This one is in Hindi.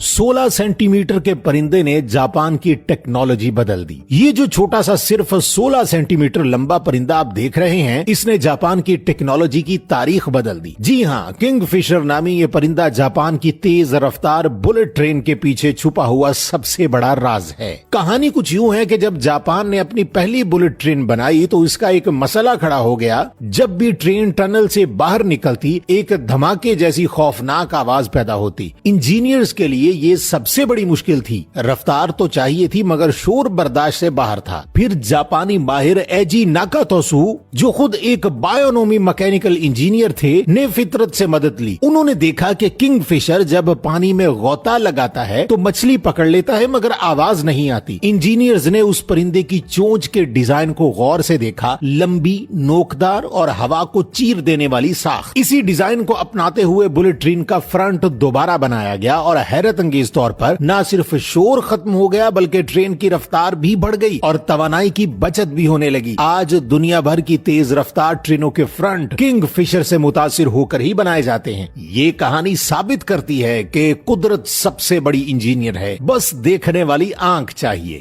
16 सेंटीमीटर के परिंदे ने जापान की टेक्नोलॉजी बदल दी। ये जो छोटा सा सिर्फ 16 सेंटीमीटर लंबा परिंदा आप देख रहे हैं, इसने जापान की टेक्नोलॉजी की तारीख बदल दी। जी हाँ, किंगफिशर नामी ये परिंदा जापान की तेज रफ्तार बुलेट ट्रेन के पीछे छुपा हुआ सबसे बड़ा राज है। कहानी कुछ यूं है कि जब जापान ने अपनी पहली बुलेट ट्रेन बनाई तो इसका एक मसला खड़ा हो गया। जब भी ट्रेन टनल से बाहर निकलती, एक धमाके जैसी खौफनाक आवाज पैदा होती। इंजीनियर्स के लिए ये सबसे बड़ी मुश्किल थी। रफ्तार तो चाहिए थी मगर शोर बर्दाश्त से बाहर था। फिर जापानी माहिर एजी नाकातोसु, जो खुद एक बायोनोमी मैकेनिकल इंजीनियर थे, ने फितरत से मदद ली। उन्होंने देखा कि किंगफिशर जब पानी में गोता लगाता है तो मछली पकड़ लेता है मगर आवाज नहीं आती। इंजीनियर्स ने उस परिंदे की चोंच के डिजाइन को गौर से देखा। लंबी, नोकदार और हवा को चीर देने वाली साख। इसी डिजाइन को अपनाते हुए बुलेट ट्रेन का फ्रंट दोबारा बनाया गया और हैरत अंगेज तौर पर न सिर्फ शोर खत्म हो गया बल्कि ट्रेन की रफ्तार भी बढ़ गई और तवानाई की बचत भी होने लगी। आज दुनिया भर की तेज रफ्तार ट्रेनों के फ्रंट किंगफिशर से मुतासिर होकर ही बनाए जाते हैं। ये कहानी साबित करती है कि कुदरत सबसे बड़ी इंजीनियर है, बस देखने वाली आंख चाहिए।